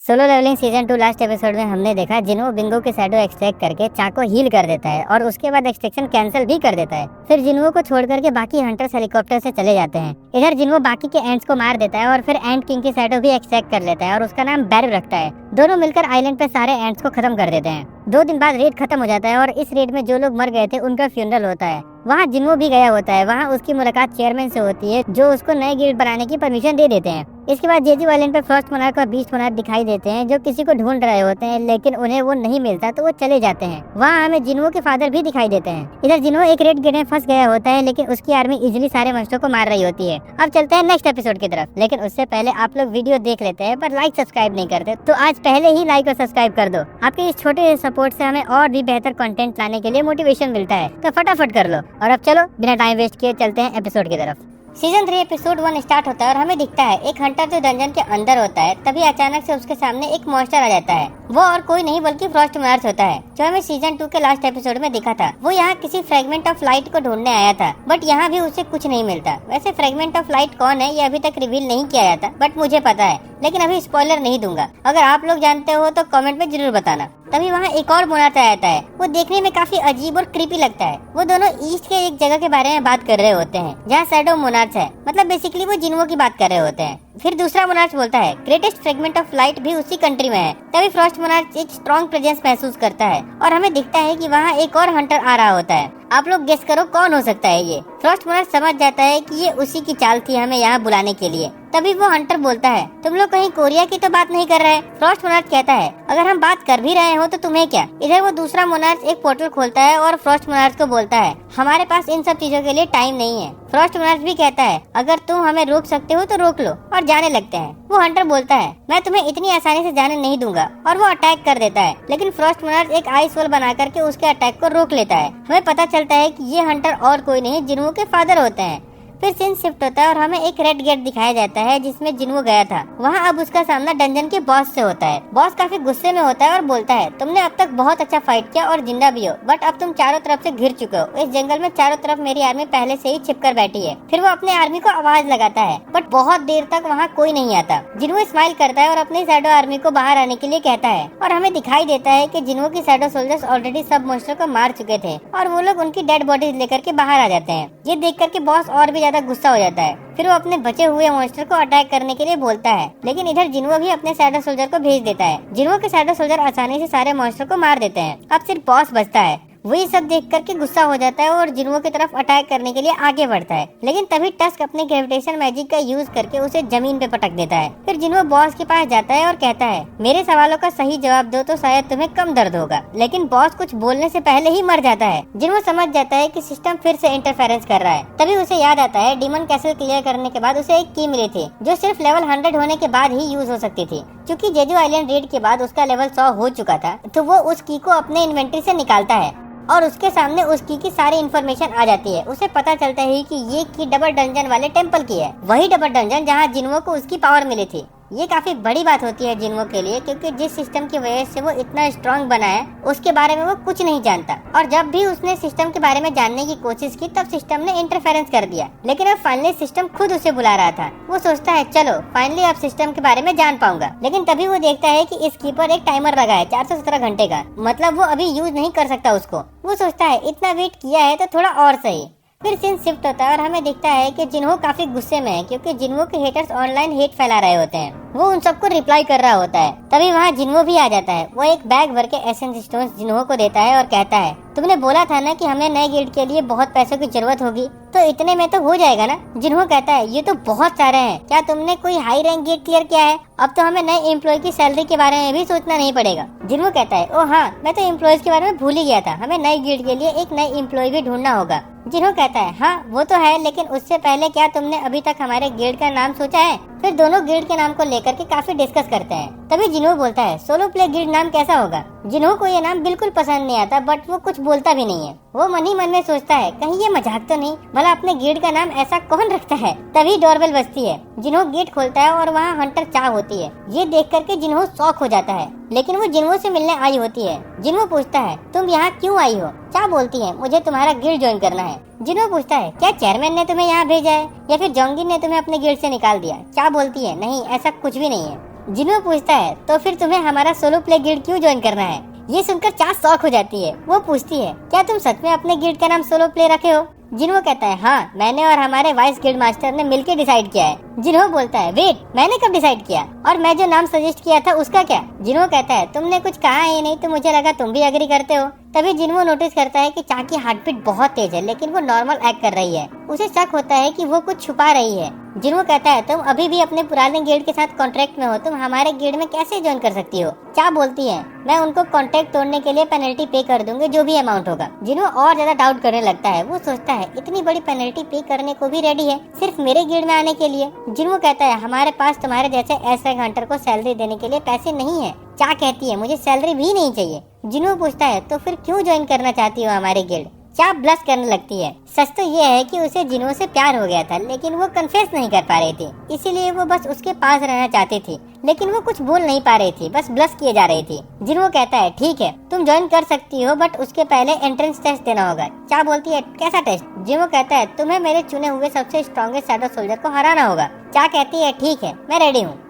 Solo leveling season 2 last episode में हमने देखा जिन्हो बिंगो के शैडो एक्सट्रैक्ट करके चाक को हील कर देता है और उसके बाद एक्सट्रैक्शन कैंसिल भी कर देता है। फिर जिन्हो को छोड़ करके बाकी हंटर्स हेलीकॉप्टर से चले जाते हैं। इधर जिन्हो बाकी के एंट्स को मार देता है और फिर एंट किंग की शैडो भी एक्सट्रैक्ट कर लेता है और उसका नाम बैरव रखता है। दोनों मिलकर आइलैंड पे सारे एंट्स को खत्म कर देते हैं। 2 दिन बाद रेड खत्म हो जाता है और इस रेड में जो लोग मर गए थे उनका फ्यूनरल होता है। वहाँ जिन्हो भी गया होता है। वहाँ उसकी मुलाकात चेयरमैन से होती है जो उसको नए गिल्ड बनाने की परमिशन दे देते हैं। इसके बाद जेजू आइलैंड पे फ्रॉस्ट मोनार्क और बीस्ट मोनार्क दिखाई देते हैं जो किसी को ढूंढ रहे होते हैं, लेकिन उन्हें वो नहीं मिलता तो वो चले जाते हैं। वहाँ हमें जिन्हो के फादर भी दिखाई देते हैं। इधर जिन्हो एक रेड गेट में फंस गया होता है, लेकिन उसकी आर्मी इजिली सारे मॉन्स्टरों को मार रही होती है। अब चलते हैं नेक्स्ट एपिसोड की तरफ, लेकिन उससे पहले आप लोग वीडियो देख लेते हैं पर लाइक सब्सक्राइब नहीं करते तो आज पहले ही लाइक और सब्सक्राइब कर दो। आपके इस छोटे सपोर्ट से हमें और भी बेहतर कंटेंट लाने के लिए मोटिवेशन मिलता है, तो फटाफट कर लो। और अब चलो बिना टाइम वेस्ट किए चलते हैं एपिसोड की तरफ। सीजन 3 एपिसोड 1 स्टार्ट होता है और हमें दिखता है एक हंटर जो डंजन के अंदर होता है। तभी अचानक से उसके सामने एक मॉन्स्टर आ जाता है। वो और कोई नहीं बल्कि फ्रॉस्ट मोनार्क होता है जो हमें सीजन 2 के लास्ट एपिसोड में दिखा था। वो यहाँ किसी फ्रेगमेंट ऑफ लाइट को ढूंढने आया था, बट यहाँ भी उसे कुछ नहीं मिलता। वैसे फ्रेगमेंट ऑफ लाइट कौन है ये अभी तक रिवील नहीं किया जाता, बट मुझे पता है, लेकिन अभी स्पॉइलर नहीं दूंगा। अगर आप लोग जानते हो तो कमेंट में जरूर बताना। तभी वहाँ एक और मोनार्क आता है। वो देखने में काफी अजीब और क्रीपी लगता है। वो दोनों ईस्ट के एक जगह के बारे में बात कर रहे होते हैं जहाँ शैडो मोनार्क है। मतलब बेसिकली वो जिन्हो की बात कर रहे होते हैं। फिर दूसरा मोनार्क बोलता है ग्रेटेस्ट फ्रेगमेंट ऑफ लाइट भी उसी कंट्री में है। तभी फ्रॉस्ट मोनार्क एक स्ट्रॉन्ग प्रेजेंस महसूस करता है और हमें दिखता है कि वहाँ एक और हंटर आ रहा होता है। आप लोग गेस करो कौन हो सकता है ये। फ्रॉस्ट मोनार्क समझ जाता है कि ये उसी की चाल थी हमें यहाँ बुलाने के लिए। तभी वो हंटर बोलता है तुम लोग कहीं कोरिया की तो बात नहीं कर रहे। फ्रॉस्ट मोनार्क कहता है अगर हम बात कर भी रहे हो तो तुम्हें क्या। इधर वो दूसरा मोनार्क एक पोर्टल खोलता है और फ्रॉस्ट मोनार्क को बोलता है हमारे पास इन सब चीजों के लिए टाइम नहीं है। फ्रॉस्ट मोनार्क भी कहता है अगर तुम हमें रोक सकते हो तो रोक लो, और जाने लगते हैं। वो हंटर बोलता है मैं तुम्हें इतनी आसानी से जाने नहीं दूंगा, और वो अटैक कर देता है। लेकिन फ्रॉस्ट मोनार्क एक आइस वॉल बना करके उसके अटैक को रोक लेता है। हमें पता चलता है कि ये हंटर और कोई नहीं जिन्हो के फादर होते हैं। फिर सीन शिफ्ट होता है और हमें एक रेड गेट दिखाया जाता है जिसमें जिन्हो गया था। वहाँ अब उसका सामना डंजन के बॉस से होता है। बॉस काफी गुस्से में होता है और बोलता है तुमने अब तक बहुत अच्छा फाइट किया और जिंदा भी हो, बट अब तुम चारों तरफ से घिर चुके हो। इस जंगल में चारों तरफ मेरी आर्मी पहले से ही छिपकर बैठी है। फिर वो अपने आर्मी को आवाज लगाता है, बट बहुत देर तक वहाँ कोई नहीं आता। जिन्हो स्माइल करता है और अपनी शैडो आर्मी को बाहर आने के लिए कहता है, और हमें दिखाई देता है कि जिन्हो की शैडो सोल्जर्स ऑलरेडी सब मॉन्स्टर को मार चुके थे और वो लोग उनकी डेड बॉडीज लेकर के बाहर आ जाते हैं। ये देख करके बॉस और भी ज्यादा गुस्सा हो जाता है। फिर वो अपने बचे हुए मॉन्स्टर को अटैक करने के लिए बोलता है, लेकिन इधर जिन्हो भी अपने शैडो सोल्जर को भेज देता है। जिन्हो के शैडो सोल्जर आसानी से सारे मॉन्स्टर को मार देते हैं। अब सिर्फ बॉस बचता है। वही सब देख करके गुस्सा हो जाता है और जिन्हो की तरफ अटैक करने के लिए आगे बढ़ता है, लेकिन तभी टस्क अपने ग्रेविटेशन मैजिक का यूज करके उसे जमीन पे पटक देता है। फिर जिन्हो बॉस के पास जाता है और कहता है मेरे सवालों का सही जवाब दो तो शायद तुम्हें कम दर्द होगा। लेकिन बॉस कुछ बोलने से पहले ही मर जाता है। जिन्हो समझ जाता है कि सिस्टम फिर से इंटरफेरेंस कर रहा है। तभी उसे याद आता है डीमन कैसल क्लियर करने के बाद उसे एक की मिली थी जो सिर्फ लेवल 100 होने के बाद ही यूज हो सकती थी। क्योंकि जेजू आइलैंड रेड के बाद उसका लेवल 100 हो चुका था, तो वो उस की को अपने इन्वेंट्री से निकालता है और उसके सामने उस की सारी इन्फॉर्मेशन आ जाती है। उसे पता चलता है कि ये की डबल डंजन वाले टेम्पल की है, वही डबल डंजन जहाँ जिन्हो को उसकी पावर मिली थी। ये काफी बड़ी बात होती है जिन्हो के लिए, क्योंकि जिस सिस्टम की वजह से वो इतना स्ट्रांग बना है उसके बारे में वो कुछ नहीं जानता। और जब भी उसने सिस्टम के बारे में जानने की कोशिश की तब सिस्टम ने इंटरफेरेंस कर दिया। लेकिन अब फाइनली सिस्टम खुद उसे बुला रहा था। वो सोचता है चलो फाइनली अब सिस्टम के बारे में जान पाऊंगा। लेकिन तभी वो देखता है कि इस की पर एक टाइमर लगा है 417 घंटे का, मतलब वो अभी यूज नहीं कर सकता उसको। वो सोचता है इतना वेट किया है तो थोड़ा और सही। फिर सीन शिफ्ट होता है और हमें दिखता है कि जिन्हो काफी गुस्से में है, क्योंकि जिन्हो के हेटर्स ऑनलाइन हेट फैला रहे होते हैं। वो उन सबको रिप्लाई कर रहा होता है। तभी वहाँ जिन्हो भी आ जाता है। वो एक बैग भर के एसेंस स्टोन्स जिन्हो को देता है और कहता है तुमने बोला था ना कि हमें नए गिल्ड के लिए बहुत पैसों की जरूरत होगी, तो इतने में तो हो जाएगा ना। जिन्हो कहता है ये तो बहुत सारे हैं, क्या तुमने कोई हाई रैंक गेट क्लियर किया है? अब तो हमें नए एम्प्लॉय की सैलरी के बारे में भी सोचना नहीं पड़ेगा। जिन्हो कहता है ओ हाँ, मैं तो एम्प्लॉयज के बारे में भूल ही गया था, हमें नए गिल्ड के लिए एक नए एम्प्लॉय भी ढूंढना होगा। जिन्हो कहता है हाँ वो तो है, लेकिन उससे पहले क्या तुमने अभी तक हमारे गिल्ड का नाम सोचा है? फिर दोनों गिल्ड के नाम को लेकर के काफी डिस्कस करते हैं। तभी जिन्हो बोलता है सोलो प्ले गिल्ड नाम कैसा होगा। जिन्हो को ये नाम बिल्कुल पसंद नहीं आता, बट वो कुछ बोलता भी नहीं है। वो मन ही मन में सोचता है कहीं ये मजाक तो नहीं, भला अपने गिल्ड का नाम ऐसा कौन रखता है। तभी डोरबेल बजती है। जिन्हो गेट खोलता है और वहाँ हंटर चा होती है। ये देख करके जिन्हो शॉक हो जाता है, लेकिन वो जिन्हो से मिलने आई होती है। जिन्हो पूछता है तुम यहाँ क्यों आई हो? चा बोलती है मुझे तुम्हारा गिल्ड ज्वाइन करना है। जिन्हो पूछता है क्या चेयरमैन ने तुम्हें यहाँ भेजा है या फिर जोंगिन ने तुम्हें अपने गिल्ड से निकाल दिया? चा बोलती है नहीं, ऐसा कुछ भी नहीं है। जिन्हो पूछता है तो फिर तुम्हें हमारा सोलो प्ले गिल्ड क्यों ज्वाइन करना है। ये सुनकर चा शॉक हो जाती है। वो पूछती है क्या तुम सच में अपने गिल्ड का नाम सोलो प्ले रखे हो। जिन्हो कहता है हाँ, मैंने और हमारे वाइस गिल्ड मास्टर ने मिलकर डिसाइड किया है। जिन्हो बोलता है वेट, मैंने कब डिसाइड किया, और मैं जो नाम सजेस्ट किया था उसका क्या। जिन्हो कहता है तुमने कुछ कहा ही नहीं तो मुझे लगा तुम भी एग्री करते हो। तभी जिन्हो नोटिस करता है कि चा की हार्टबीट बहुत तेज है लेकिन वो नॉर्मल एक्ट कर रही है। उसे शक होता है कि वो कुछ छुपा रही है। जिन्हो कहता है तुम अभी भी अपने पुराने गिल्ड के साथ कॉन्ट्रैक्ट में हो, तुम हमारे गिल्ड में कैसे ज्वाइन कर सकती हो। चा बोलती है मैं उनको कॉन्ट्रैक्ट तोड़ने के लिए पेनल्टी पे कर दूंगी, जो भी अमाउंट होगा। जिन्हो और ज्यादा डाउट करने लगता है। वो सोचता है इतनी बड़ी पेनल्टी पे करने को भी रेडी है सिर्फ मेरे गिल्ड में आने के लिए। जिन्हो कहता है हमारे पास तुम्हारे जैसे एस रैंक हंटर को सैलरी देने के लिए पैसे नहीं है। चा कहती है मुझे सैलरी भी नहीं चाहिए। जिन्हो पूछता है तो फिर क्यों ज्वाइन करना चाहती हो हमारे गिल्ड। चा ब्लश करने लगती है। सच तो ये है कि उसे जिन्हो से प्यार हो गया था लेकिन वो कन्फेस नहीं कर पा रही थी, इसीलिए वो बस उसके पास रहना चाहती थी, लेकिन वो कुछ बोल नहीं पा रही थी, बस ब्लश किए जा रही थी। जिन्हो कहता है ठीक है तुम ज्वाइन कर सकती हो बट उसके पहले एंट्रेंस टेस्ट देना होगा। चा बोलती है कैसा टेस्ट। जिन्हो कहता है तुम्हें मेरे चुने हुए सबसे स्ट्रॉन्गेस्ट शैडो सोल्जर को हराना होगा। चा कहती है ठीक है मैं रेडी हूँ।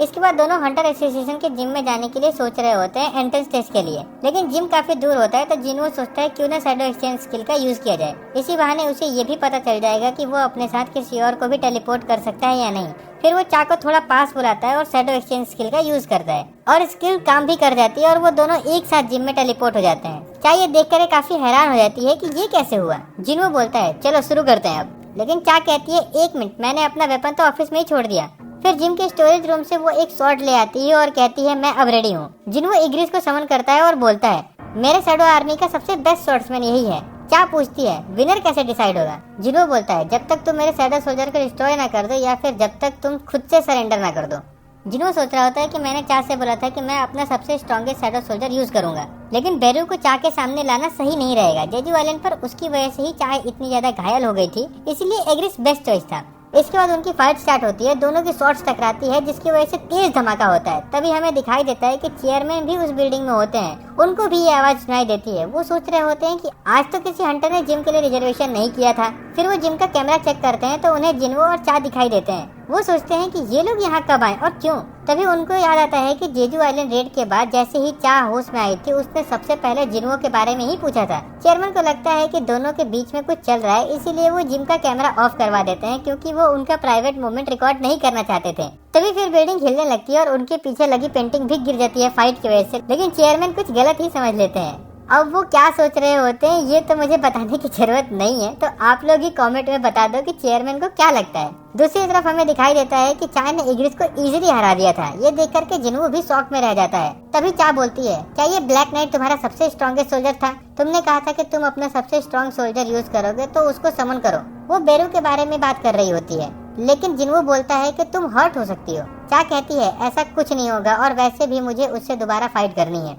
इसके बाद दोनों हंटर एसोसिएशन के जिम में जाने के लिए सोच रहे होते हैं एंट्रेंस टेस्ट के लिए, लेकिन जिम काफी दूर होता है तो जिन्हो सोचता है क्यों ना शैडो एक्सचेंज स्किल का यूज किया जाए। इसी बहाने उसे ये भी पता चल जाएगा कि वो अपने साथ किसी और को भी टेलीपोर्ट कर सकता है या नहीं। फिर वो चा को थोड़ा पास बुलाता है और शैडो एक्सचेंज स्किल का यूज करता है और स्किल काम भी कर जाती है और वो दोनों एक साथ जिम में टेलीपोर्ट हो जाते हैं। चा ये देखकर काफी हैरान हो जाती है कि ये कैसे हुआ। जिन्हो बोलता है चलो शुरू करते हैं अब, लेकिन चा कहती है एक मिनट, मैंने अपना वेपन तो ऑफिस में ही छोड़ दिया। फिर जिम के स्टोरेज रूम से वो एक स्वॉर्ड ले आती है और कहती है मैं अब रेडी हूँ। जिन्हो इग्रिस को समन करता है और बोलता है मेरे शैडो आर्मी का सबसे बेस्ट स्वॉर्ड्समैन यही है। चा पूछती है विनर कैसे डिसाइड होगा। जिन्हो बोलता है जब तक तुम मेरे शैडो सोल्जर को डिस्ट्रॉय ना कर दो या फिर जब तक तुम खुद से सरेंडर ना कर दो। जिन्हो सोच रहा होता है कि मैंने चा से बोला था कि मैं अपना सबसे स्ट्रॉन्गेस्ट शैडो सोल्जर यूज करूंगा, लेकिन बेरू को चा के सामने लाना सही नहीं रहेगा। जेजू आइलैंड पर उसकी वजह से ही चा इतनी ज्यादा घायल हो गई थी, इसलिए एग्रिस बेस्ट चॉइस था। इसके बाद उनकी फाइट स्टार्ट होती है, दोनों की शॉट्स टकराती है जिसकी वजह से तेज धमाका होता है। तभी हमें दिखाई देता है कि चेयरमैन भी उस बिल्डिंग में होते हैं, उनको भी ये आवाज सुनाई देती है। वो सोच रहे होते हैं कि आज तो किसी हंटर ने जिम के लिए रिजर्वेशन नहीं किया था। फिर वो जिम का कैमरा चेक करते हैं तो उन्हें जिन्हो और चा दिखाई देते हैं। वो सोचते हैं कि ये लोग यहाँ कब आए और क्यों। तभी उनको याद आता है कि जेजू आइलैंड रेड के बाद जैसे ही चा होश में आई थी उसने सबसे पहले जिन्हो के बारे में ही पूछा था। चेयरमैन को लगता है कि दोनों के बीच में कुछ चल रहा है, इसीलिए वो जिम का कैमरा ऑफ करवा देते हैं क्योंकि वो उनका प्राइवेट मोमेंट रिकॉर्ड नहीं करना चाहते थे। तभी फिर बिल्डिंग हिलने लगती है और उनके पीछे लगी पेंटिंग भी गिर जाती है फाइट की वजह से, लेकिन चेयरमैन कुछ गलत ही समझ लेते हैं। अब वो क्या सोच रहे होते हैं ये तो मुझे बताने की जरूरत नहीं है, तो आप लोग ही कमेंट में बता दो कि चेयरमैन को क्या लगता है। दूसरी तरफ हमें दिखाई देता है कि चा ने इग्रिस को इजीली हरा दिया था। ये देख करके जिन्हो भी शॉक में रह जाता है। तभी चा बोलती है क्या ये ब्लैक नाइट तुम्हारा सबसे स्ट्रॉन्गेस्ट सोल्जर था। तुमने कहा था कि तुम अपना सबसे स्ट्रॉन्ग सोल्जर यूज करोगे तो उसको समन करो। वो बेरू के बारे में बात कर रही होती है, लेकिन जिन्हो बोलता है कि तुम हर्ट हो सकती हो। चा कहती है ऐसा कुछ नहीं होगा और वैसे भी मुझे उससे दोबारा फाइट करनी है।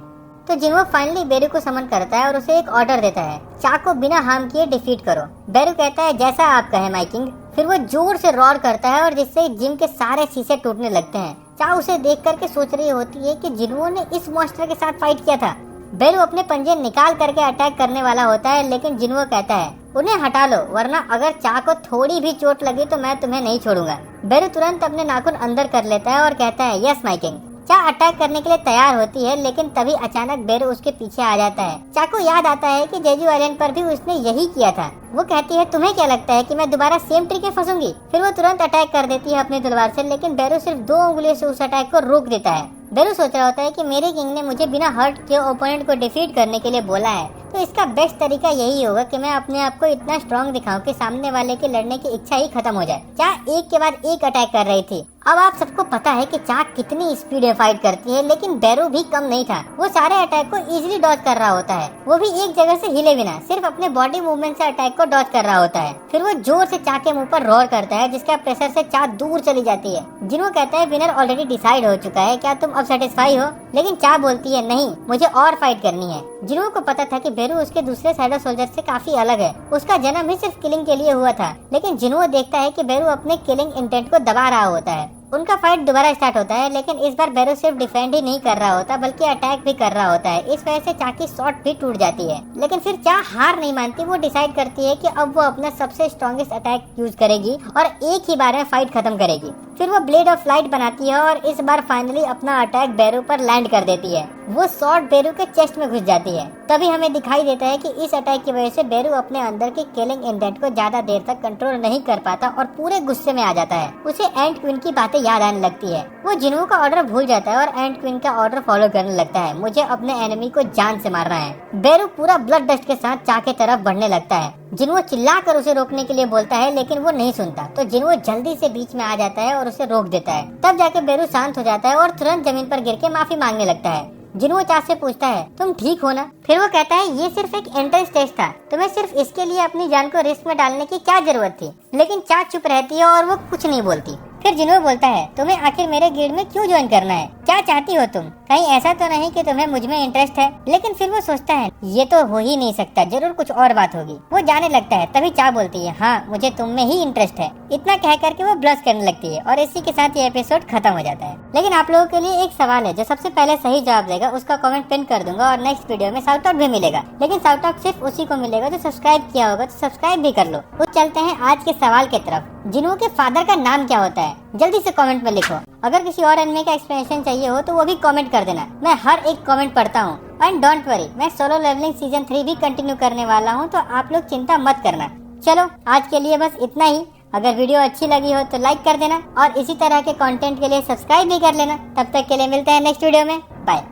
तो जिन्हो फाइनली बेरू को समन करता है और उसे एक ऑर्डर देता है, चा को बिना हार्म किए डिफीट करो। बेरू कहता है जैसा आप कहे माय किंग। फिर वो जोर से रॉर करता है और जिससे जिम के सारे शीशे टूटने लगते हैं। चा उसे देख करके सोच रही होती है कि जिन्हो ने इस मॉन्स्टर के साथ फाइट किया था। बेरू अपने पंजे निकाल करके अटैक करने वाला होता है, लेकिन जिन्हो कहता है उन्हें हटा लो वरना अगर चा को थोड़ी भी चोट लगी तो मैं तुम्हें नहीं छोड़ूंगा। बेरू तुरंत अपने नाखून अंदर कर लेता है और कहता है यस माय किंग। चा अटैक करने के लिए तैयार होती है, लेकिन तभी अचानक बेरू उसके पीछे आ जाता है। चा को याद आता है कि जेजू आइलैंड पर भी उसने यही किया था। वो कहती है तुम्हें क्या लगता है कि मैं दोबारा सेम ट्रिक में फंसूंगी। फिर वो तुरंत अटैक कर देती है अपनी तलवार से, लेकिन बेरू सिर्फ 2 उंगलियों से उस अटैक को रोक देता है। बेरू सोच रहा होता है कि मेरे किंग ने मुझे बिना हर्ट के ओपोनेंट को डिफीट करने के लिए बोला है, तो इसका बेस्ट तरीका यही होगा कि मैं अपने आप को इतना स्ट्रॉन्ग दिखाऊं कि सामने वाले के लड़ने की इच्छा ही खत्म हो जाए। चा एक के बाद एक अटैक कर रही थी। अब आप सबको पता है कि चा कितनी स्पीड में फाइट करती है, लेकिन बेरू भी कम नहीं था। वो सारे अटैक को इजीली डॉज कर रहा होता है, वो भी एक जगह से हिले बिना, सिर्फ अपने बॉडी मूवमेंट से अटैक को डॉज कर रहा होता है। फिर वो जोर से चा के मुंह पर रोर करता है जिसका प्रेशर से चा दूर चली जाती है। जिन्हो कहता है विनर ऑलरेडी डिसाइड हो चुका है, क्या तुम अब सेटिस्फाई हो। लेकिन चा बोलती है नहीं, मुझे और फाइट करनी है। जिन्हो को पता था कि बेरू उसके दूसरे शैडो सोल्जर से काफी अलग है, उसका जन्म ही सिर्फ किलिंग के लिए हुआ था। लेकिन जिन्हो देखता है कि बेरू अपने किलिंग इंटेंट को दबा रहा होता है। उनका फाइट दोबारा स्टार्ट होता है, लेकिन इस बार बेरू सिर्फ डिफेंड ही नहीं कर रहा होता बल्कि अटैक भी कर रहा होता है। इस वजह से चा की शॉट भी टूट जाती है, लेकिन फिर चा हार नहीं मानती। वो डिसाइड करती है कि अब वो अपना सबसे स्ट्रॉन्गेस्ट अटैक यूज करेगी और एक ही बार में फाइट खत्म करेगी। फिर वो ब्लेड ऑफ लाइट बनाती है और इस बार फाइनली अपना अटैक बेरू पर लैंड कर देती है। वो शॉट बेरू के चेस्ट में घुस जाती है। तभी हमें दिखाई देता है कि इस अटैक की वजह से बेरू अपने अंदर की किलिंग इंटेंट को ज्यादा देर तक कंट्रोल नहीं कर पाता और पूरे गुस्से में आ जाता है। उसे एंट क्वीन की बातें याद आने लगती है। वो जिन्हो का ऑर्डर भूल जाता है और एंट क्वीन का ऑर्डर फॉलो करने लगता है। मुझे अपने एनिमी को जान से मारना है। बेरू पूरा ब्लड डस्ट के साथ चा की तरफ बढ़ने लगता है। जिन्हो चिल्लाकर उसे रोकने के लिए बोलता है लेकिन वो नहीं सुनता, तो जिन्हो जल्दी से बीच में आ जाता है और उसे रोक देता है। तब जाके बेरू शांत हो जाता है और तुरंत जमीन पर गिर के माफी मांगने लगता है। जिन्हो चा से पूछता है तुम ठीक हो ना? फिर वो कहता है ये सिर्फ एक एंट्रेंस टेस्ट था, तुम्हें सिर्फ इसके लिए अपनी जान को रिस्क में डालने की क्या जरूरत थी? लेकिन चा चुप रहती है और वो कुछ नहीं बोलती। फिर जिन्हो बोलता है तुम्हें आखिर मेरे गिल्ड में क्यों ज्वाइन करना है? क्या चाहती हो तुम? कहीं ऐसा तो नहीं कि तुम्हें मुझ में इंटरेस्ट है? लेकिन फिर वो सोचता है ये तो हो ही नहीं सकता, जरूर कुछ और बात होगी। वो जाने लगता है। तभी चा बोलती है हाँ मुझे तुम में ही इंटरेस्ट है। इतना कह करके वो ब्लश करने लगती है और इसी के साथ ये एपिसोड खत्म हो जाता है। लेकिन आप लोगों के लिए एक सवाल है, जो सबसे पहले सही जवाब देगा उसका कमेंट पिन कर दूंगा और नेक्स्ट वीडियो में शाउट आउट भी मिलेगा। लेकिन शाउट आउट सिर्फ उसी को मिलेगा जो सब्सक्राइब किया होगा, तो सब्सक्राइब भी कर लो। तो चलते हैं आज के सवाल की तरफ। जिन्हो के फादर का नाम क्या होता है? जल्दी से कमेंट में लिखो। अगर किसी और एनिमे का एक्सप्लेनेशन चाहिए हो तो वो भी कमेंट कर देना, मैं हर एक कमेंट पढ़ता हूँ। एंड डोंट वरी, मैं सोलो लेवलिंग सीजन 3 भी कंटिन्यू करने वाला हूँ, तो आप लोग चिंता मत करना। चलो आज के लिए बस इतना ही। अगर वीडियो अच्छी लगी हो तो लाइक कर देना और इसी तरह के कंटेंट के लिए सब्सक्राइब भी कर लेना। तब तक के लिए मिलते हैं नेक्स्ट वीडियो में। बाय।